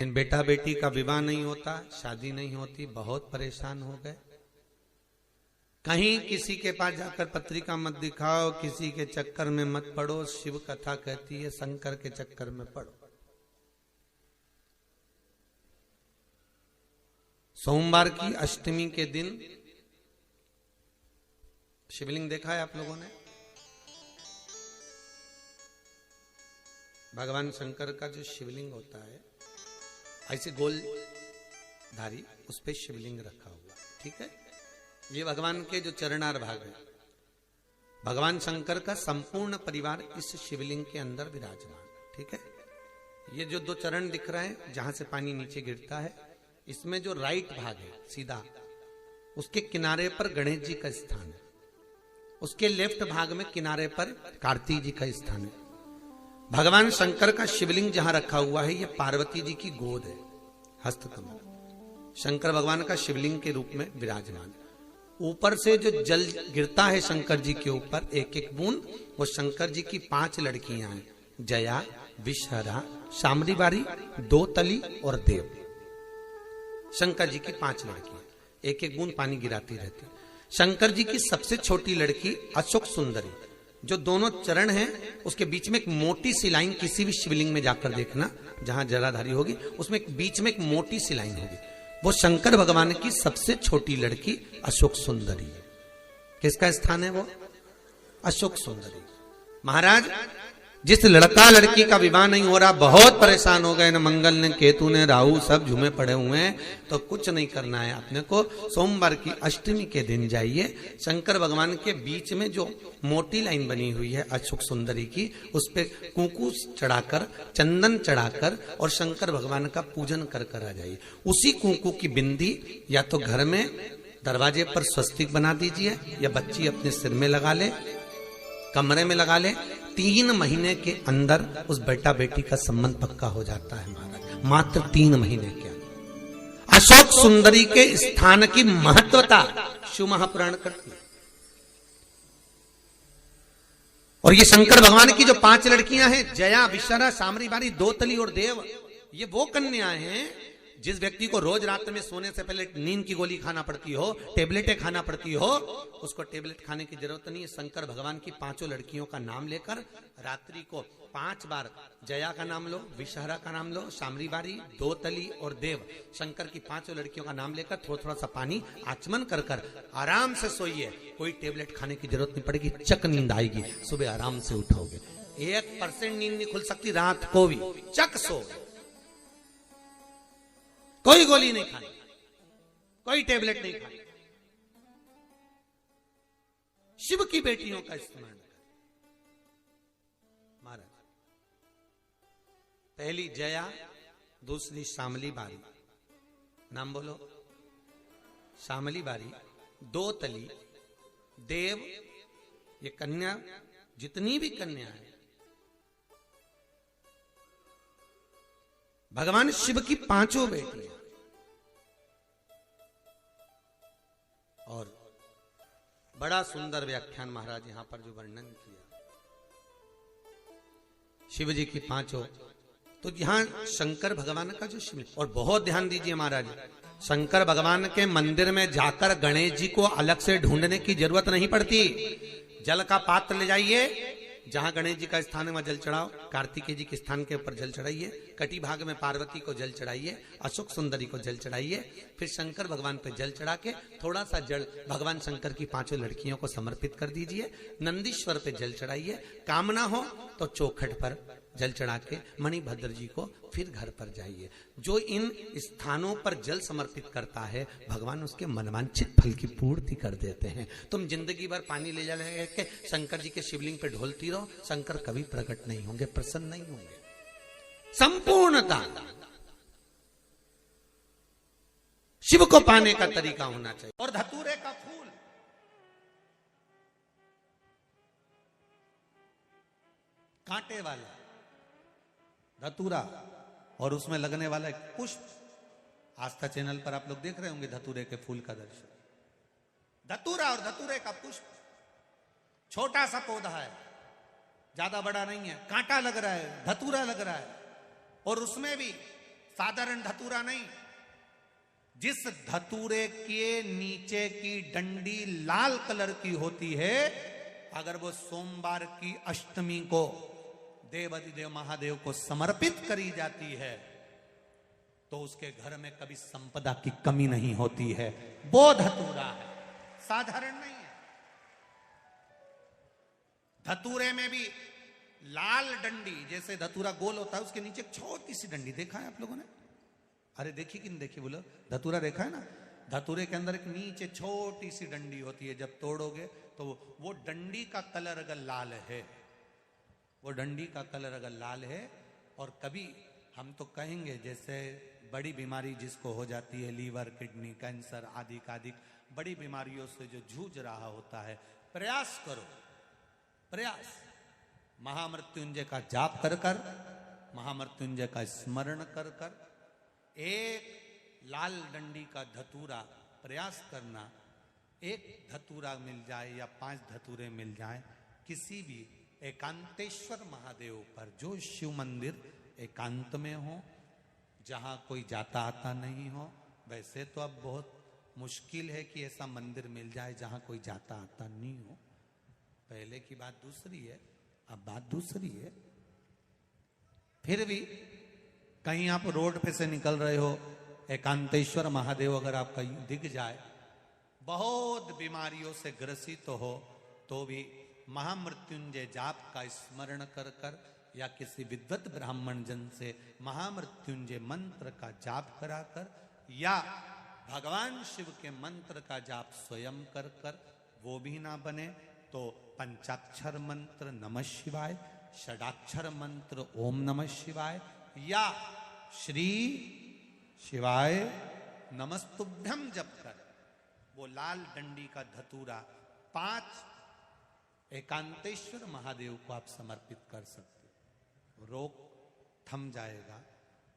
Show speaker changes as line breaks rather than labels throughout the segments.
इन बेटा बेटी का विवाह नहीं होता, शादी नहीं होती, बहुत परेशान हो गए। कहीं किसी के पास जाकर पत्रिका मत दिखाओ, किसी के चक्कर में मत पड़ो। शिव कथा कहती है शंकर के चक्कर में पड़ो। सोमवार की अष्टमी के दिन शिवलिंग देखा है आप लोगों ने? भगवान शंकर का जो शिवलिंग होता है ऐसे गोल धारी, उस पे शिवलिंग रखा हुआ, ठीक है। ये भगवान के जो चरणार भाग है, भगवान शंकर का संपूर्ण परिवार इस शिवलिंग के अंदर विराजमान, ठीक है। ये जो दो चरण दिख रहे हैं जहां से पानी नीचे गिरता है, इसमें जो राइट भाग है सीधा, उसके किनारे पर गणेश जी का स्थान है। उसके लेफ्ट भाग में किनारे पर कार्तिक जी का स्थान है। भगवान शंकर का शिवलिंग जहां रखा हुआ है, यह पार्वती जी की गोद है, हस्तकमल। शंकर भगवान का शिवलिंग के रूप में विराजमान। ऊपर से जो जल गिरता है शंकर जी के ऊपर, एक एक बूंद, वो शंकर जी की 5 लड़कियां हैं, जया, विषहरा, शामरी बारी, दोतली और देव। शंकर जी की 5 लड़कियां, एक एक बूंद पानी गिराती रहती। शंकर जी की सबसे छोटी लड़की अशोक सुंदरी, जो दोनों चरण हैं उसके बीच में एक मोटी सी लाइन, किसी भी शिवलिंग में जाकर देखना जहां जलाधारी होगी, उसमें एक बीच में एक मोटी सी लाइन होगी, वो शंकर भगवान की सबसे छोटी लड़की अशोक सुंदरी है। किसका स्थान है वो? अशोक सुंदरी। महाराज, जिस लड़का लड़की का विवाह नहीं हो रहा, बहुत परेशान हो गए, न मंगल ने केतु ने राहु सब झूमे पड़े हुए हैं, तो कुछ नहीं करना है अपने को। सोमवार की अष्टमी के दिन जाइए, शंकर भगवान के बीच में जो मोटी लाइन बनी हुई है अशोक सुंदरी की, उस पे कुंकू चढ़ाकर, चंदन चढ़ाकर और शंकर भगवान का पूजन कर कर आ जाइए। उसी कुंकू की बिंदी या तो घर में दरवाजे पर स्वस्तिक बना दीजिए, या बच्ची अपने सिर में लगा ले, कमरे में लगा ले। 3 महीने के अंदर उस बेटा बेटी का संबंध पक्का हो जाता है महाराज, मात्र 3 महीने के अंदर। अशोक सुंदरी के स्थान की महत्वता शिव महापुराण करती है। और ये शंकर भगवान की जो 5 लड़कियां हैं, जया, विषहरा, शामरी बारी, दोतली और देव, ये वो कन्याएं हैं जिस व्यक्ति को रोज रात में सोने से पहले नींद की गोली खाना पड़ती हो, टेबलेटें खाना पड़ती हो, उसको टेबलेट खाने की जरूरत नहीं है। शंकर भगवान की 5 लड़कियों का नाम लेकर रात्रि को 5 बार जया का नाम लो, विषहरा का नाम लो, शामरी बारी, दोतली और देव, शंकर की 5 लड़कियों का नाम लेकर थोड़ा थोड़ा सा पानी आचमन कर कर आराम से सोइए। कोई टेबलेट खाने की जरूरत नहीं पड़ेगी, चक नींद आएगी, सुबह आराम से उठोगे। 1% नींद नहीं खुल सकती रात को भी, चक सो। कोई गोली नहीं खानी, कोई टेबलेट नहीं खानी। शिव की बेटियों का इस्तेमाल करें महाराज। पहली जया, दूसरी शामली बारी, नाम बोलो, शामली बारी, दोतली, देव, ये कन्या, जितनी भी कन्या है भगवान शिव की 5 बेटियां। और बड़ा सुंदर व्याख्यान महाराज यहां पर जो वर्णन किया शिव जी की 5, तो यहां शंकर भगवान का जो शिव, और बहुत ध्यान दीजिए महाराज, शंकर भगवान के मंदिर में जाकर गणेश जी को अलग से ढूंढने की जरूरत नहीं पड़ती। जल का पात्र ले जाइए, जहां गणेश जी का स्थान है वहां जल चढ़ाओ, कार्तिकेय जी के स्थान के ऊपर जल चढ़ाइए, कटी भाग में पार्वती को जल चढ़ाइए, अशोक सुंदरी को जल चढ़ाइए, फिर शंकर भगवान पे जल चढ़ा के थोड़ा सा जल भगवान शंकर की 5 लड़कियों को समर्पित कर दीजिए। नंदीश्वर पे जल चढ़ाइए, कामना हो तो चौखट पर जल चढ़ा के मणिभद्र जी को फिर घर पर जाइए। जो इन स्थानों पर जल समर्पित करता है, भगवान उसके मनवांछित फल की पूर्ति कर देते हैं। तुम जिंदगी भर पानी ले जा के शंकर जी के शिवलिंग पे ढोलती रहो, शंकर कभी प्रकट नहीं होंगे, प्रसन्न नहीं होंगे। संपूर्णता शिव को पाने का तरीका होना चाहिए। और धतूरे का फूल, कांटे वाला धतूरा, और उसमें लगने वाला एक पुष्प। आस्था चैनल पर आप लोग देख रहे होंगे धतूरे के फूल का दर्शन। धतूरा और धतूरे का पुष्प, छोटा सा पौधा है, ज्यादा बड़ा नहीं है, कांटा लग रहा है, धतूरा लग रहा है, और उसमें भी साधारण धतूरा नहीं। जिस धतूरे के नीचे की डंडी लाल कलर की होती है, अगर वो सोमवार की अष्टमी को देवाधिदेव महादेव को समर्पित करी जाती है तो उसके घर में कभी संपदा की कमी नहीं होती है। वो धतूरा है, साधारण नहीं है। धतूरे में भी लाल डंडी, जैसे धतूरा गोल होता है उसके नीचे एक छोटी सी डंडी, देखा है आप लोगों ने? अरे देखी कि नहीं देखी बोलो? धतूरा देखा है ना? धतूरे के अंदर एक नीचे छोटी सी डंडी होती है, जब तोड़ोगे तो वो डंडी का कलर अगर लाल है, वो डंडी का कलर अगर लाल है, और कभी हम तो कहेंगे जैसे बड़ी बीमारी जिसको हो जाती है, लीवर, किडनी, कैंसर आदि आदि बड़ी बीमारियों से जो जूझ रहा होता है, प्रयास करो, प्रयास महामृत्युंजय का जाप कर कर, महामृत्युंजय का स्मरण कर कर, एक लाल डंडी का धतूरा प्रयास करना। एक धतूरा मिल जाए या 5 धतूरे मिल जाए किसी भी एकांतेश्वर महादेव पर, जो शिव मंदिर एकांत में हो, जहां कोई जाता आता नहीं हो। वैसे तो अब बहुत मुश्किल है कि ऐसा मंदिर मिल जाए जहां कोई जाता आता नहीं हो। पहले की बात दूसरी है, अब बात दूसरी है। फिर भी कहीं आप रोड पे से निकल रहे हो, एकांतेश्वर महादेव अगर आपका दिख जाए, बहुत बीमारियों से ग्रसित हो, तो भी महामृत्युंजय जाप का स्मरण कर कर या किसी विद्वत ब्राह्मण जन से महामृत्युंजय मंत्र का जाप कराकर, या भगवान शिव के मंत्र का जाप स्वयं कर कर, वो भी ना बने तो पंचाक्षर मंत्र नमः शिवाय, षडाक्षर मंत्र ओम नमः शिवाय, या श्री शिवाय नमस्तुभ्यम जप कर वो लाल डंडी का धतूरा 5 एकांतेश्वर महादेव को आप समर्पित कर सकते हो। रोग थम जाएगा।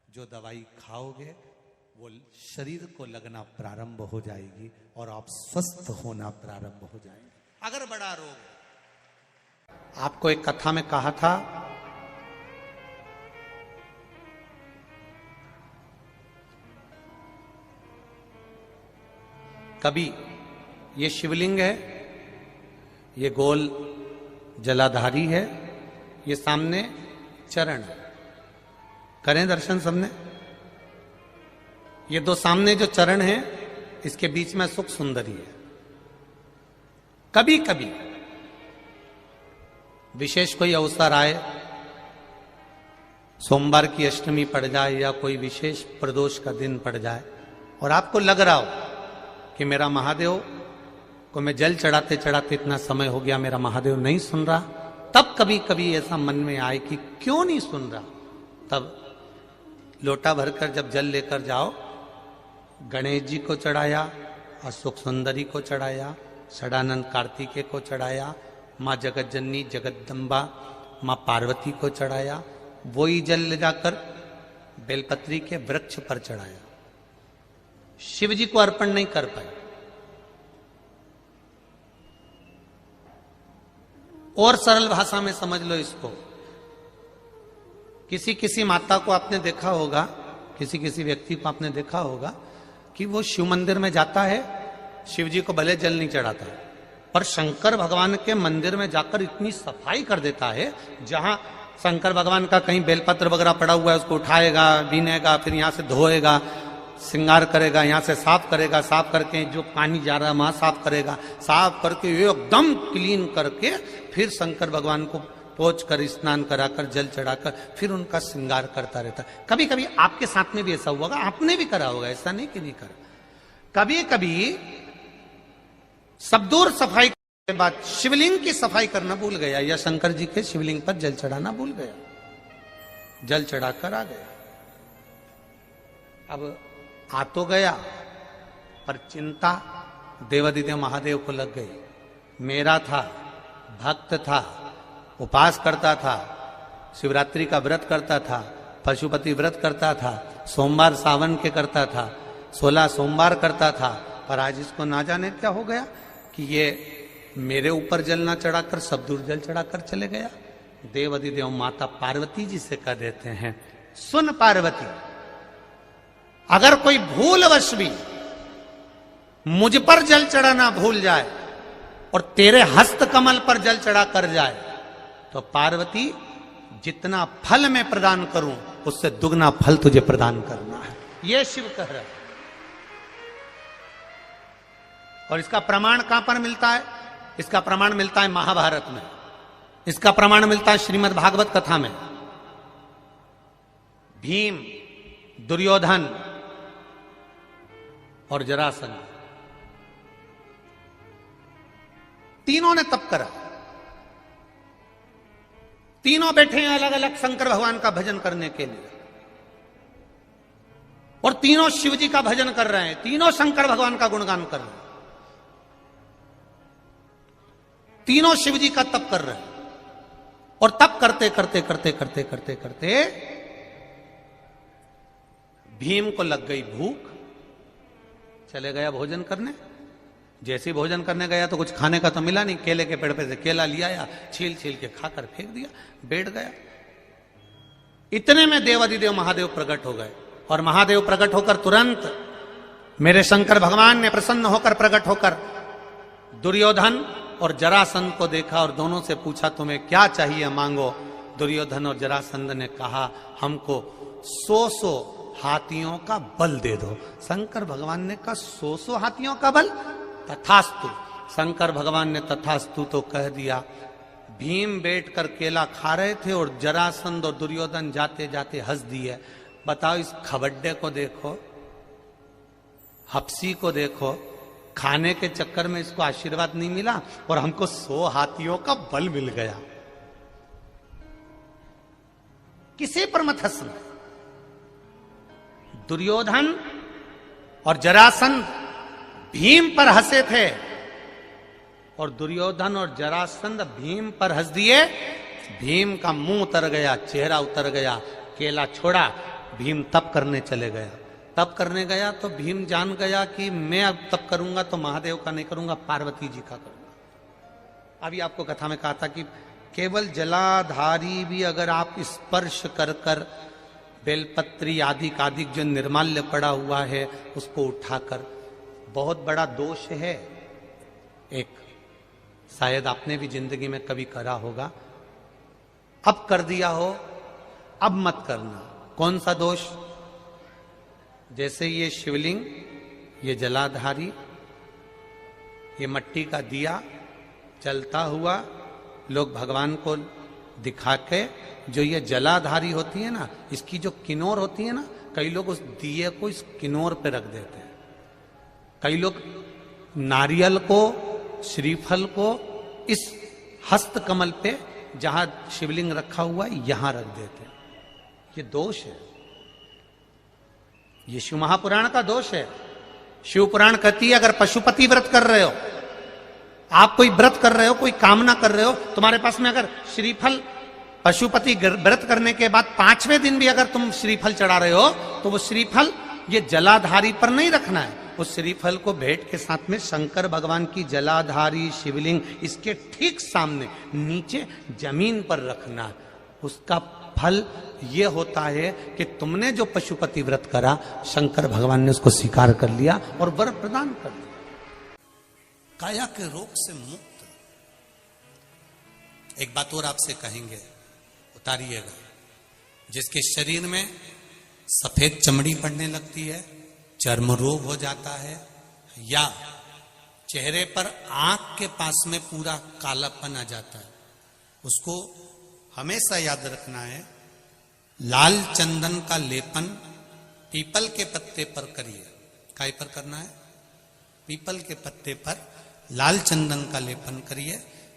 जो दवाई खाओगे वो शरीर को लगना प्रारंभ हो जाएगी और आप स्वस्थ होना प्रारंभ हो जाएंगे। अगर बड़ा रोग, आपको एक कथा में कहा था, कभी ये शिवलिंग है, ये गोल जलाधारी है, ये सामने चरण है। करें दर्शन सबने? ये 2 सामने जो चरण है, इसके बीच में सुख सुंदरी है। कभी कभी विशेष कोई अवसर आए, सोमवार की अष्टमी पड़ जाए या कोई विशेष प्रदोष का दिन पड़ जाए, और आपको लग रहा हो कि मेरा महादेव को मैं जल चढ़ाते चढ़ाते इतना समय हो गया, मेरा महादेव नहीं सुन रहा, तब कभी कभी ऐसा मन में आए कि क्यों नहीं सुन रहा, तब लोटा भरकर जब जल लेकर जाओ, गणेश जी को चढ़ाया, अशोक सुंदरी को चढ़ाया, षडानंद कार्तिकेय को चढ़ाया, माँ जगत जननी जगदम्बा माँ पार्वती को चढ़ाया, वही जल ले जाकर बेलपत्री के वृक्ष पर चढ़ाया। शिव जी को अर्पण नहीं कर पाए। और सरल भाषा में समझ लो इसको, किसी किसी माता को आपने देखा होगा, किसी किसी व्यक्ति को आपने देखा होगा कि वो शिव मंदिर में जाता है, शिव जी को भले जल नहीं चढ़ाता, पर शंकर भगवान के मंदिर में जाकर इतनी सफाई कर देता है, जहां शंकर भगवान का कहीं बेलपत्र वगैरह पड़ा हुआ है उसको उठाएगा, बीनेगा, फिर यहां से धोएगा, श्रृंगार करेगा, यहां से साफ करेगा, साफ करके जो पानी जा रहा है वहां साफ करेगा, साफ करके एकदम क्लीन करके फिर शंकर भगवान को पोंछ कर स्नान कराकर जल चढ़ाकर फिर उनका श्रृंगार करता रहता। कभी कभी आपके साथ में भी ऐसा हुआ होगा, आपने भी करा होगा, ऐसा नहीं कि नहीं करा। कभी कभी सब दूर सफाई के बाद शिवलिंग की सफाई करना भूल गया, या शंकर जी के शिवलिंग पर जल चढ़ाना भूल गया, जल चढ़ाकर आ गया। अब आ तो गया, पर चिंता देवाधिदेव महादेव को लग गई। मेरा था, भक्त था, उपास करता था, शिवरात्रि का व्रत करता था, पशुपति व्रत करता था, सोमवार सावन के करता था, 16 सोमवार करता था, पर आज इसको ना जाने क्या हो गया कि ये मेरे ऊपर जल ना चढ़ाकर सब दूर जल चढ़ाकर चले गया। देवाधिदेव माता पार्वती जी से कह देते हैं, सुन पार्वती, अगर कोई भूलवश भी मुझ पर जल चढ़ाना भूल जाए और तेरे हस्त कमल पर जल चढ़ा कर जाए तो पार्वती जितना फल मैं प्रदान करूं उससे दुगना फल तुझे प्रदान करना है, यह शिव कह रहा है। और इसका प्रमाण कहां पर मिलता है? इसका प्रमाण मिलता है महाभारत में, इसका प्रमाण मिलता है श्रीमद् भागवत कथा में। भीम, दुर्योधन और जरासंध तीनों ने तप करा, तीनों बैठे हैं अलग अलग शंकर भगवान का भजन करने के लिए, और तीनों शिव जी का भजन कर रहे हैं, तीनों शंकर भगवान का गुणगान कर रहे हैं, तीनों शिव जी का तप कर रहे हैं। और तप करते करते करते करते करते करते भीम को लग गई भूख, चले गया भोजन करने। जैसे ही भोजन करने गया तो कुछ खाने का तो मिला नहीं, केले के पेड़ पे से केला लिया या छील छील के खाकर फेंक दिया, बैठ गया। इतने में देवादिदेव महादेव प्रकट हो गए, और महादेव प्रकट होकर तुरंत मेरे शंकर भगवान ने प्रसन्न होकर प्रकट होकर दुर्योधन और जरासंध को देखा और दोनों से पूछा तुम्हें क्या चाहिए मांगो। दुर्योधन और जरासंध ने कहा हमको 100 हाथियों का बल दे दो। शंकर भगवान ने कहा 100 हाथियों का बल? तथास्तु। शंकर भगवान ने तथास्तु तो कह दिया। भीम बैठकर केला खा रहे थे और जरासंध और दुर्योधन जाते जाते हंस दिए। बताओ, इस खबड्डे को देखो, हप्सी को देखो, खाने के चक्कर में इसको आशीर्वाद नहीं मिला और हमको 100 हाथियों का बल मिल गया। किसी पर मत हंसना। दुर्योधन और जरासंध भीम पर हंसे थे और दुर्योधन और जरासंध भीम पर हंस दिए। भीम का मुंह उतर गया, चेहरा उतर गया, केला छोड़ा, भीम तप करने चले गया। तप करने गया तो भीम जान गया कि मैं अब तप करूंगा तो महादेव का नहीं करूंगा, पार्वती जी का करूंगा। अभी आपको कथा में कहा था कि केवल जलाधारी भी अगर आप स्पर्श कर कर बेलपत्री आदि कादिक जो निर्माल्य पड़ा हुआ है उसको उठाकर, बहुत बड़ा दोष है एक, शायद आपने भी जिंदगी में कभी करा होगा, अब कर दिया हो, अब मत करना। कौन सा दोष? जैसे ये शिवलिंग, ये जलाधारी, ये मट्टी का दिया जलता हुआ लोग भगवान को दिखा के, जो ये जलाधारी होती है ना, इसकी जो किनोर होती है ना, कई लोग उस दिए को इस किनोर पे रख देते हैं। कई लोग नारियल को, श्रीफल को इस हस्त कमल पे जहां शिवलिंग रखा हुआ है यहां रख देते हैं। ये दोष है, ये शिव महापुराण का दोष है। शिव पुराण कहती है अगर पशुपति व्रत कर रहे हो, आप कोई व्रत कर रहे हो, कोई कामना कर रहे हो, तुम्हारे पास में अगर श्रीफल, पशुपति व्रत करने के बाद 5वें दिन भी अगर तुम श्रीफल चढ़ा रहे हो तो वो श्रीफल ये जलाधारी पर नहीं रखना है। उस श्रीफल को भेंट के साथ में शंकर भगवान की जलाधारी शिवलिंग इसके ठीक सामने नीचे जमीन पर रखना है। उसका फल ये होता है कि तुमने जो पशुपति व्रत करा, शंकर भगवान ने उसको स्वीकार कर लिया और वर प्रदान कर दिया। काया के रोग से मुक्त। एक बात और आपसे कहेंगे, उतारिएगा। जिसके शरीर में सफेद चमड़ी पड़ने लगती है, चर्म रोग हो जाता है, या चेहरे पर आंख के पास में पूरा कालापन आ जाता है, उसको हमेशा याद रखना है, लाल चंदन का लेपन पीपल के पत्ते पर करिए। काय पर करना है? पीपल के पत्ते पर लाल चंदन का लेपन करिए।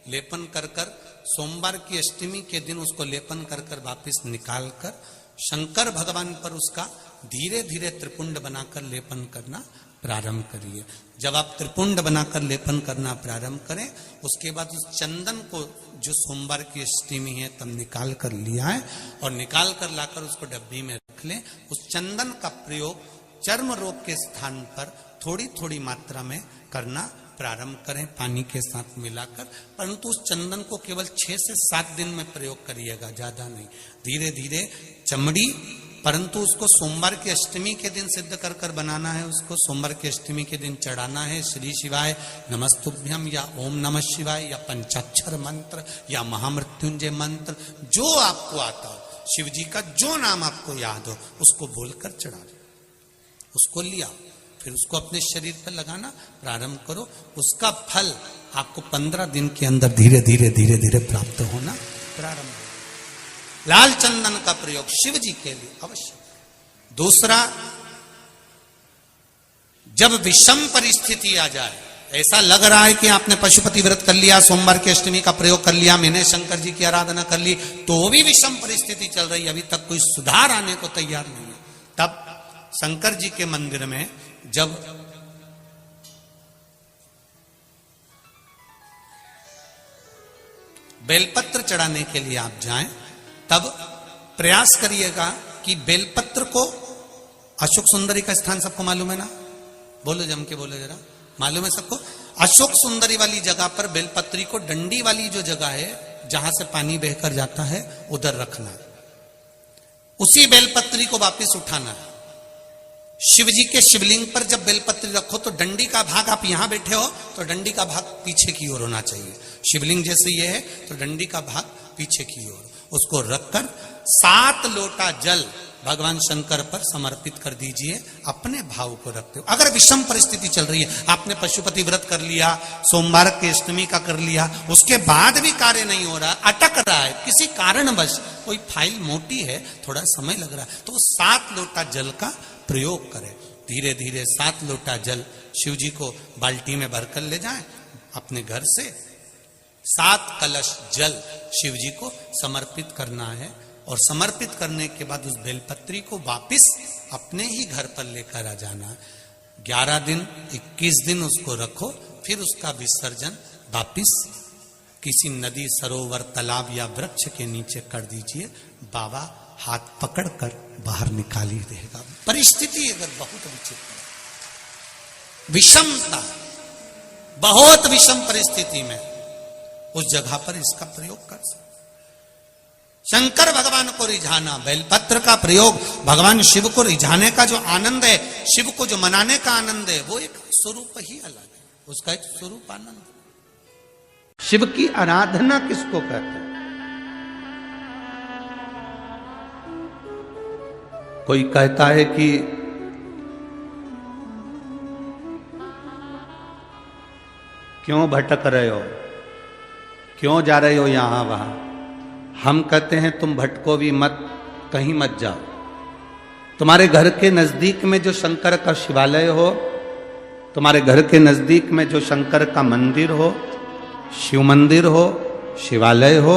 लेपन कर कर सोमवार की अष्टमी के दिन उसको लेपन कर कर वापिस निकाल कर शंकर भगवान पर उसका धीरे धीरे त्रिपुंड बनाकर लेपन करना प्रारंभ करिए। जब आप त्रिपुंड बनाकर लेपन करना प्रारंभ करें, उसके बाद उस चंदन को जो सोमवार की अष्टमी है तब निकाल कर लिया है और निकाल कर लाकर उसको डब्बी में रख लें। उस चंदन का प्रयोग चर्म रोग के स्थान पर थोड़ी थोड़ी मात्रा में करना प्रारंभ करें, पानी के साथ मिलाकर। परंतु उस चंदन को केवल 6 से 7 दिन में प्रयोग करिएगा, ज्यादा नहीं। धीरे धीरे चमड़ी परंतु उसको सोमवार की अष्टमी के दिन सिद्ध कर कर बनाना है, उसको सोमवार की अष्टमी के दिन चढ़ाना है। श्री शिवाय नमस्तुभ्यम या ओम नमः शिवाय या पंचाक्षर मंत्र या महामृत्युंजय मंत्र, जो आपको आता हो, शिव जी का जो नाम आपको याद हो उसको बोलकर चढ़ा दो, उसको लिया, फिर उसको अपने शरीर पर लगाना प्रारंभ करो। उसका फल आपको 15 दिन के अंदर धीरे धीरे धीरे धीरे प्राप्त होना प्रारंभ हो। लाल चंदन का प्रयोग शिव जी के लिए अवश्य। दूसरा, जब विषम परिस्थिति आ जाए, ऐसा लग रहा है कि आपने पशुपति व्रत कर लिया, सोमवार की अष्टमी का प्रयोग कर लिया, मैंने शंकर जी की आराधना कर ली, तो भी विषम परिस्थिति चल रही, अभी तक कोई सुधार आने को तैयार नहीं है, तब शंकर जी के मंदिर में जब बेलपत्र चढ़ाने के लिए आप जाएं, तब प्रयास करिएगा कि बेलपत्र को, अशोक सुंदरी का स्थान सबको मालूम है ना, बोलो जम के बोलो जरा, मालूम है सबको? अशोक सुंदरी वाली जगह पर बेलपत्री को डंडी वाली जो जगह है जहां से पानी बहकर जाता है उधर रखना, उसी बेलपत्री को वापस उठाना है। शिव जी के शिवलिंग पर जब बेलपत्री रखो तो डंडी का भाग, आप यहां बैठे हो तो डंडी का भाग पीछे की ओर होना चाहिए, शिवलिंग जैसे ये है तो डंडी का भाग पीछे की ओर, उसको रखकर 7 लोटा जल भगवान शंकर पर समर्पित कर दीजिए, अपने भाव को रखते हो। अगर विषम परिस्थिति चल रही है, आपने पशुपति व्रत कर लिया, सोमवार के अष्टमी का कर लिया, उसके बाद भी कार्य नहीं हो रहा, अटक रहा है किसी कारणवश, कोई फाइल मोटी है, थोड़ा समय लग रहा है, तो 7 लोटा जल का प्रयोग करें। धीरे धीरे 7 लोटा जल शिव जी को बाल्टी में भरकर ले जाएं अपने घर से। 7 कलश जल शिव जी को समर्पित करना है, और समर्पित करने के बाद उस बेलपत्री को वापस अपने ही घर पर लेकर आ जाना। 11 दिन 21 दिन उसको रखो, फिर उसका विसर्जन वापस किसी नदी, सरोवर, तालाब या वृक्ष के नीचे कर दीजिए। बाबा हाथ पकड़कर बाहर निकाल ही देगा। परिस्थिति अगर बहुत विचित्र, विषमता, बहुत विषम परिस्थिति में उस जगह पर इसका प्रयोग कर सकते। शंकर भगवान को रिझाना, बेलपत्र का प्रयोग भगवान शिव को रिझाने का जो आनंद है, शिव को जो मनाने का आनंद है, वो एक स्वरूप ही अलग है, उसका एक स्वरूप आनंद। शिव की आराधना किसको कहते हैं? कोई कहता है कि क्यों भटक रहे हो, क्यों जा रहे हो यहां वहां। हम कहते हैं तुम भटको भी मत, कहीं मत जाओ। तुम्हारे घर के नजदीक में जो शंकर का शिवालय हो, तुम्हारे घर के नजदीक में जो शंकर का मंदिर हो, शिव मंदिर हो, शिवालय हो,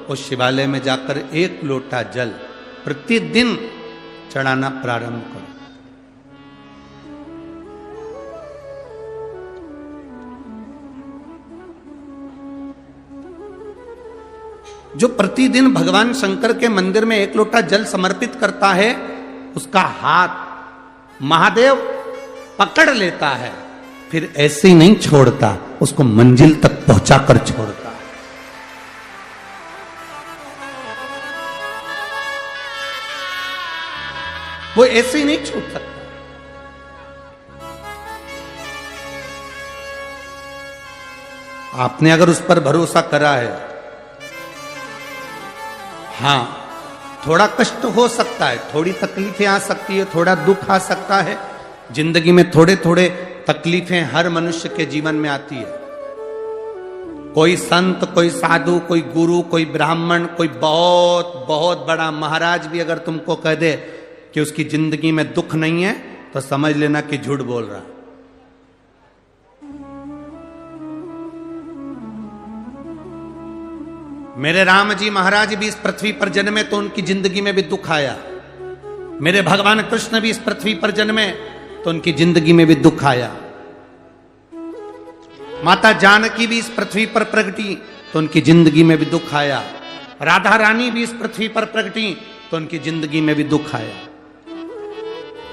उस शिवालय में जाकर 1 लोटा जल प्रतिदिन चढ़ाना प्रारंभ करो। जो प्रतिदिन भगवान शंकर के मंदिर में 1 लोटा जल समर्पित करता है, उसका हाथ महादेव पकड़ लेता है, फिर ऐसे ही नहीं छोड़ता, उसको मंजिल तक पहुंचाकर छोड़ता है। वो ऐसे ही नहीं छूट सकता। आपने अगर उस पर भरोसा करा है, हां, थोड़ा कष्ट हो सकता है, थोड़ी तकलीफें आ सकती है, थोड़ा दुख आ सकता है, जिंदगी में थोड़े थोड़े तकलीफें हर मनुष्य के जीवन में आती है। कोई संत, कोई साधु, कोई गुरु, कोई ब्राह्मण, कोई बहुत बहुत बड़ा महाराज भी अगर तुमको कह दे कि उसकी जिंदगी में दुख नहीं है, तो समझ लेना कि झूठ बोल रहा। मेरे राम जी महाराज भी इस पृथ्वी पर जन्मे तो उनकी जिंदगी में भी दुख आया। मेरे भगवान कृष्ण भी इस पृथ्वी पर जन्मे तो उनकी जिंदगी में भी दुख आया। माता जानकी भी इस पृथ्वी पर प्रगटी तो उनकी जिंदगी में भी दुख आया। राधा रानी भी इस पृथ्वी पर प्रगटी तो उनकी जिंदगी में भी दुख आया।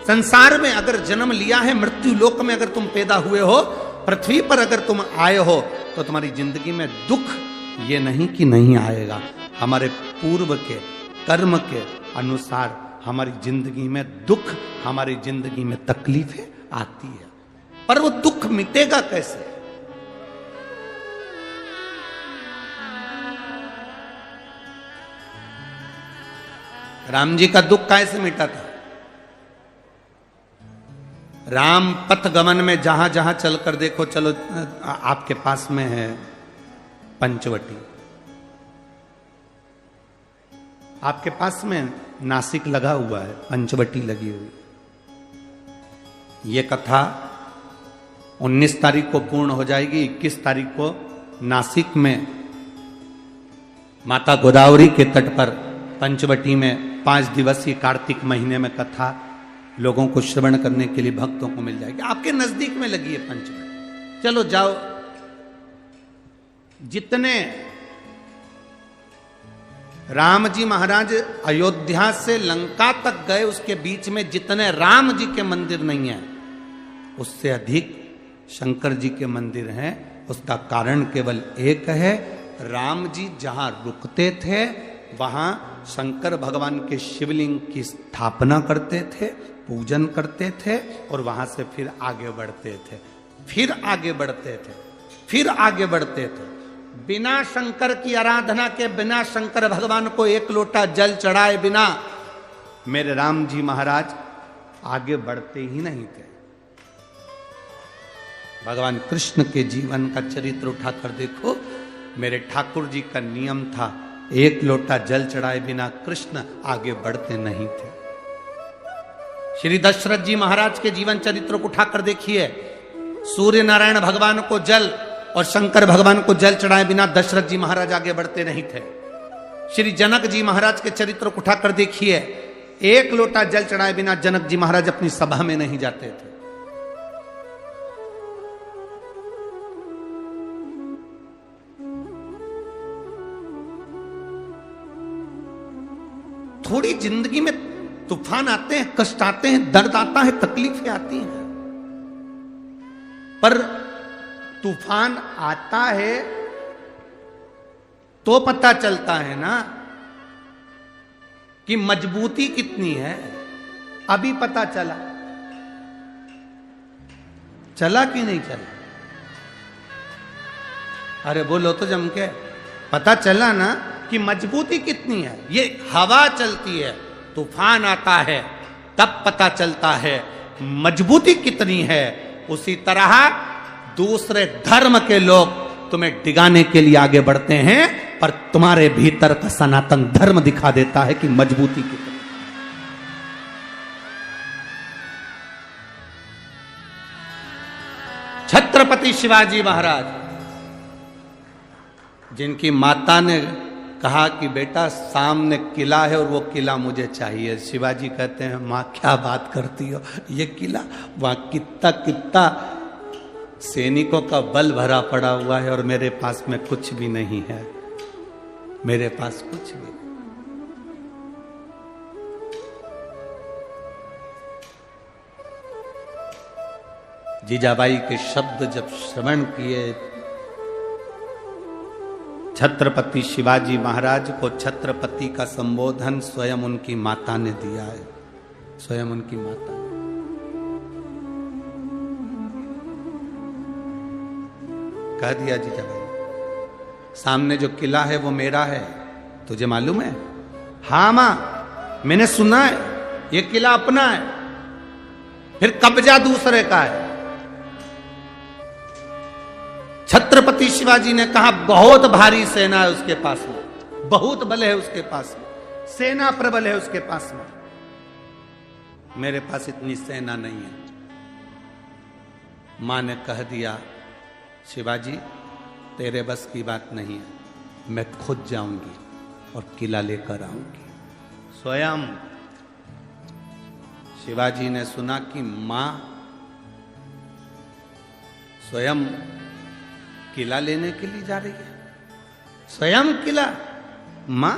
संसार में अगर जन्म लिया है, मृत्यु लोक में अगर तुम पैदा हुए हो, पृथ्वी पर अगर तुम आए हो, तो तुम्हारी जिंदगी में दुख ये नहीं कि नहीं आएगा। हमारे पूर्व के कर्म के अनुसार हमारी जिंदगी में दुख, हमारी जिंदगी में तकलीफें आती है, पर वो दुख मिटेगा कैसे? राम जी का दुख कैसे मिटा था? राम पथ गमन में जहां जहां चलकर देखो, चलो आपके पास में है पंचवटी, आपके पास में नासिक लगा हुआ है, पंचवटी लगी हुई। ये कथा 19 तारीख को पूर्ण हो जाएगी। 21 तारीख को नासिक में माता गोदावरी के तट पर पंचवटी में 5 दिवसीय कार्तिक महीने में कथा लोगों को श्रवण करने के लिए भक्तों को मिल जाएगी। आपके नजदीक में लगी है पंचवटी, चलो जाओ। जितने राम जी महाराज अयोध्या से लंका तक गए, उसके बीच में जितने राम जी के मंदिर नहीं है, उससे अधिक शंकर जी के मंदिर हैं। उसका कारण केवल एक है, राम जी जहां रुकते थे वहां शंकर भगवान के शिवलिंग की स्थापना करते थे, पूजन करते थे, और वहां से फिर आगे बढ़ते थे, फिर आगे बढ़ते थे, फिर आगे बढ़ते थे। बिना शंकर की आराधना के, बिना शंकर भगवान को एक लोटा जल चढ़ाए बिना मेरे राम जी महाराज आगे बढ़ते ही नहीं थे। भगवान कृष्ण के जीवन का चरित्र उठाकर देखो, मेरे ठाकुर जी का नियम था, एक लोटा जल चढ़ाए बिना कृष्ण आगे बढ़ते नहीं थे। श्री दशरथ जी महाराज के जीवन चरित्र को उठाकर देखिए, सूर्य नारायण भगवान को जल और शंकर भगवान को जल चढ़ाए बिना दशरथ जी महाराज आगे बढ़ते नहीं थे। श्री जनक जी महाराज के चरित्र को उठाकर देखिए, एक लोटा जल चढ़ाए बिना जनक जी महाराज अपनी सभा में नहीं जाते थे। थोड़ी जिंदगी में तूफान आते हैं, कष्ट आते हैं, दर्द आता है, तकलीफें आती हैं, पर तूफान आता है तो पता चलता है ना कि मजबूती कितनी है। अभी पता चला, चला कि नहीं चला? अरे बोलो तो जम के, पता चला ना कि मजबूती कितनी है। ये हवा चलती है, तूफान आता है, तब पता चलता है मजबूती कितनी है। उसी तरह दूसरे धर्म के लोग तुम्हें डिगाने के लिए आगे बढ़ते हैं, पर तुम्हारे भीतर का सनातन धर्म दिखा देता है कि मजबूती कितनी। छत्रपति शिवाजी महाराज, जिनकी माता ने कहा कि बेटा सामने किला है और वो किला मुझे चाहिए, शिवाजी कहते हैं मां क्या बात करती हो, ये किला वहां कितना कितना सैनिकों का बल भरा पड़ा हुआ है और मेरे पास में कुछ भी नहीं है, मेरे पास कुछ भी नहीं। जीजाबाई के शब्द जब श्रवण किए, छत्रपति शिवाजी महाराज को छत्रपति का संबोधन स्वयं उनकी माता ने दिया है, स्वयं उनकी माता। कह दिया जीजाबाई, सामने जो किला है वो मेरा है, तुझे मालूम है? हाँ मां, मैंने सुना है ये किला अपना है, फिर कब्जा दूसरे का है। छत्रपति शिवाजी ने कहा बहुत भारी सेना है उसके पास में, बहुत बल है उसके पास में, सेना प्रबल है उसके पास में, मेरे पास इतनी सेना नहीं है। मां ने कह दिया शिवाजी तेरे बस की बात नहीं है, मैं खुद जाऊंगी और किला लेकर आऊंगी। स्वयं शिवाजी ने सुना कि मां स्वयं किला लेने के लिए जा रही है, स्वयं किला। मां